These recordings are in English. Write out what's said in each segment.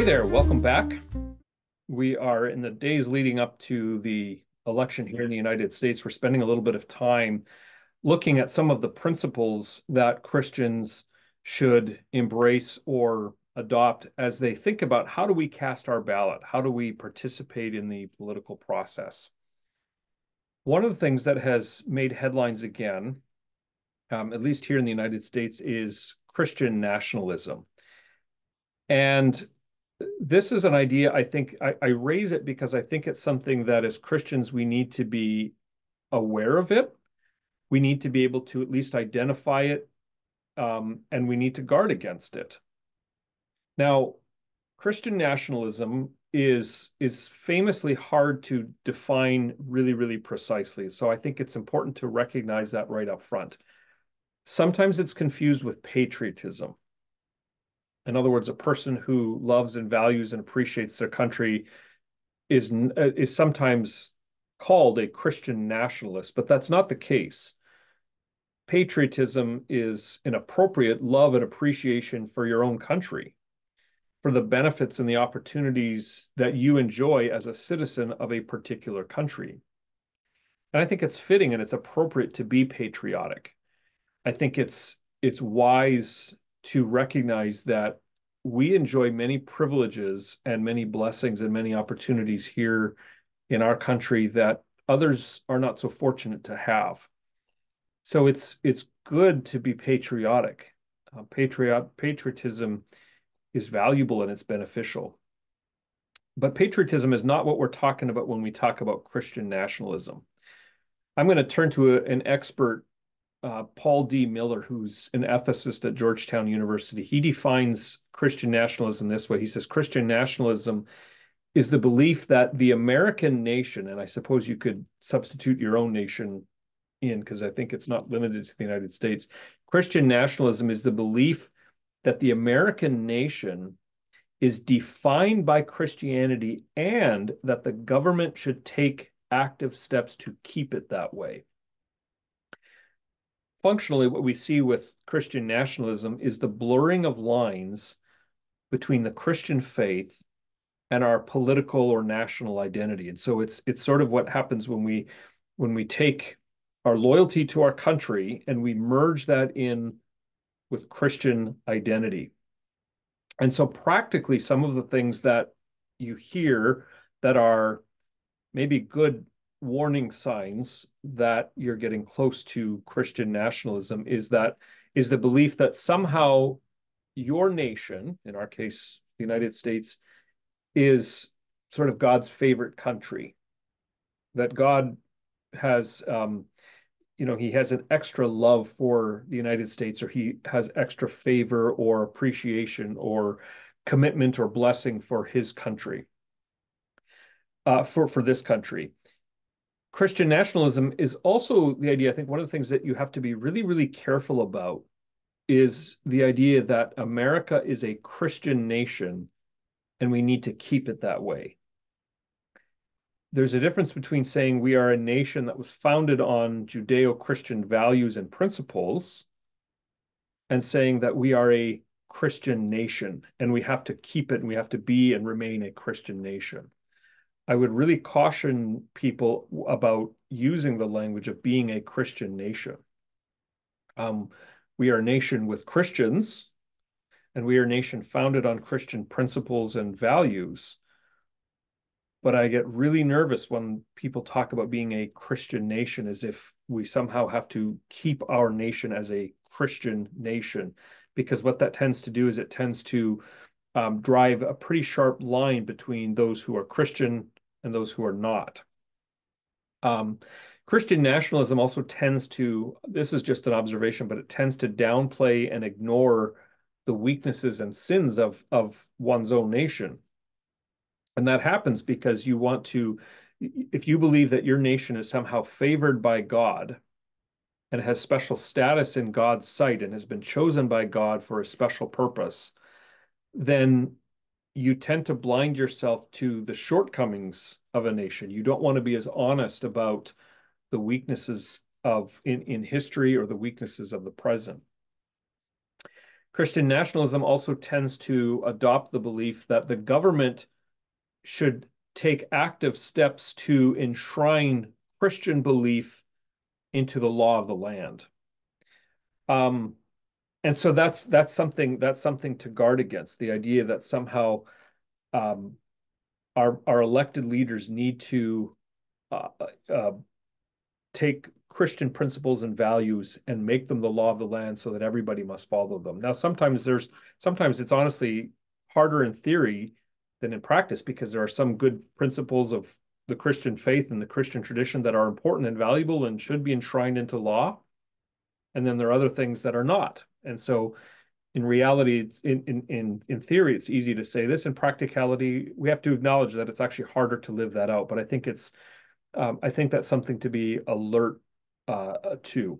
there, welcome back. We are in the days leading up to the election here in the United States. We're spending a little bit of time looking at some of the principles that Christians should embrace or adopt as they think about how do we cast our ballot? How do we participate in the political process? One of the things that has made headlines again, at least here in the United States, is Christian nationalism. And this is an idea I raise it because I think it's something that as Christians we need to be aware of it. We need to be able to at least identify it, and we need to guard against it. Now, Christian nationalism is famously hard to define really precisely. So I think it's important to recognize that right up front. Sometimes it's confused with patriotism. In other words, a person who loves and values and appreciates their country is sometimes called a Christian nationalist, but that's not the case. Patriotism is an appropriate love and appreciation for your own country, for the benefits and the opportunities that you enjoy as a citizen of a particular country. And I think it's fitting and it's appropriate to be patriotic. I think it's wise to recognize that we enjoy many privileges and many blessings and many opportunities here in our country that others are not so fortunate to have. So it's good to be patriotic. Patriotism is valuable and it's beneficial. But patriotism is not what we're talking about when we talk about Christian nationalism. I'm going to turn to an expert, Paul D. Miller, who's an ethicist at Georgetown University. He defines Christian nationalism this way. He says Christian nationalism is the belief that the American nation, and I suppose you could substitute your own nation in because I think it's not limited to the United States. Christian nationalism is the belief that the American nation is defined by Christianity and that the government should take active steps to keep it that way. Functionally, what we see with Christian nationalism is the blurring of lines between the Christian faith and our political or national identity. And so it's sort of what happens when we take our loyalty to our country and we merge that in with Christian identity. And so practically some of the things that you hear that are maybe good warning signs that you're getting close to Christian nationalism is the belief that somehow your nation, in our case, the United States, is sort of God's favorite country, that God has, he has an extra love for the United States, or he has extra favor or appreciation or commitment or blessing for his country, for this country. Christian nationalism is also the idea, I think one of the things that you have to be really careful about is the idea that America is a Christian nation and we need to keep it that way. There's a difference between saying we are a nation that was founded on Judeo-Christian values and principles and saying that we are a Christian nation and we have to keep it and we have to be and remain a Christian nation. I would really caution people about using the language of being a Christian nation. We are a nation with Christians, and we are a nation founded on Christian principles and values. But I get really nervous when people talk about being a Christian nation as if we somehow have to keep our nation as a Christian nation, because what that tends to do is it tends to drive a pretty sharp line between those who are Christian and those who are not. Christian nationalism also tends to, this is just an observation, but it tends to downplay and ignore the weaknesses and sins of one's own nation. And that happens because you want to, if you believe that your nation is somehow favored by God and has special status in God's sight and has been chosen by God for a special purpose, then you tend to blind yourself to the shortcomings of a nation. You don't want to be as honest about the weaknesses of in history or the weaknesses of the present. Christian nationalism also tends to adopt the belief that the government should take active steps to enshrine Christian belief into the law of the land. Um, and so that's something to guard against, the idea that somehow um, our elected leaders need to uh, uh, take Christian principles and values and make them the law of the land so that everybody must follow them. Now, sometimes it's honestly harder in theory than in practice, because there are some good principles of the Christian faith and the Christian tradition that are important and valuable and should be enshrined into law. And then there are other things that are not. And so in reality, it's in theory, it's easy to say this. In practicality, we have to acknowledge that it's actually harder to live that out. But I think that's something to be alert to.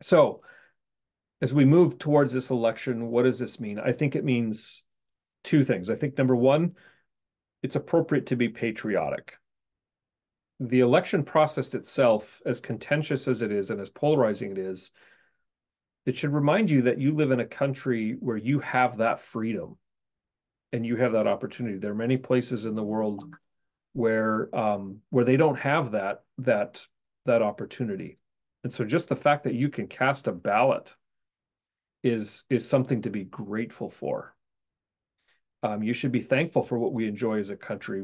So as we move towards this election, what does this mean? I think it means two things. I think number one, it's appropriate to be patriotic. The election process itself, as contentious as it is and as polarizing it is, it should remind you that you live in a country where you have that freedom and you have that opportunity. There are many places in the world where they don't have that opportunity. And so just the fact that you can cast a ballot is something to be grateful for. You should be thankful for what we enjoy as a country.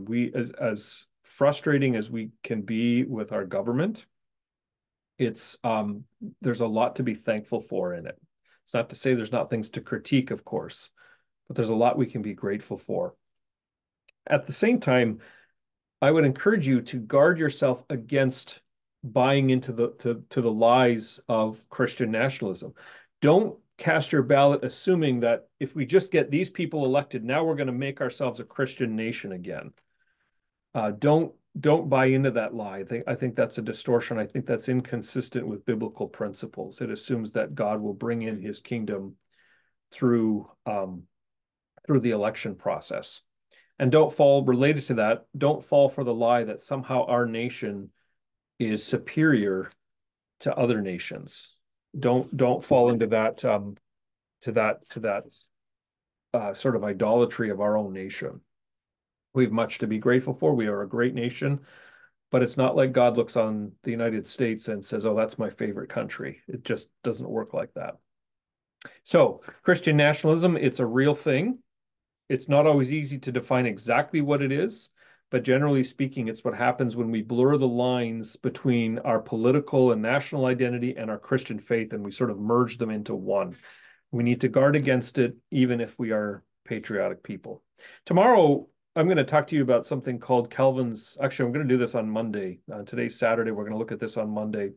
As frustrating as we can be with our government, it's there's a lot to be thankful for in it. It's not to say there's not things to critique, of course, but there's a lot we can be grateful for. At the same time, I would encourage you to guard yourself against buying into the lies of Christian nationalism. Don't cast your ballot assuming that if we just get these people elected, now we're going to make ourselves a Christian nation again. Don't buy into that lie. I think that's a distortion. I think that's inconsistent with biblical principles. It assumes that God will bring in his kingdom through the election process. And don't fall for the lie that somehow our nation is superior to other nations. Don't fall into that sort of idolatry of our own nation. We have much to be grateful for. We are a great nation, but it's not like God looks on the United States and says, "Oh, that's my favorite country." It just doesn't work like that. So, Christian nationalism, it's a real thing. It's not always easy to define exactly what it is, but generally speaking, it's what happens when we blur the lines between our political and national identity and our Christian faith, and we sort of merge them into one. We need to guard against it, even if we are patriotic people. Tomorrow, I'm going to talk to you about something called Calvin's. Actually, I'm going to do this on Monday. Today's Saturday. We're going to look at this on Monday.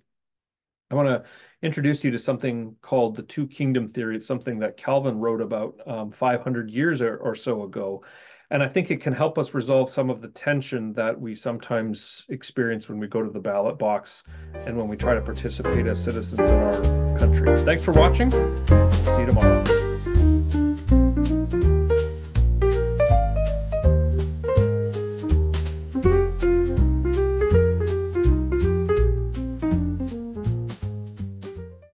I want to introduce you to something called the two kingdom theory. It's something that Calvin wrote about 500 years or so ago. And I think it can help us resolve some of the tension that we sometimes experience when we go to the ballot box and when we try to participate as citizens in our country. Thanks for watching. See you tomorrow.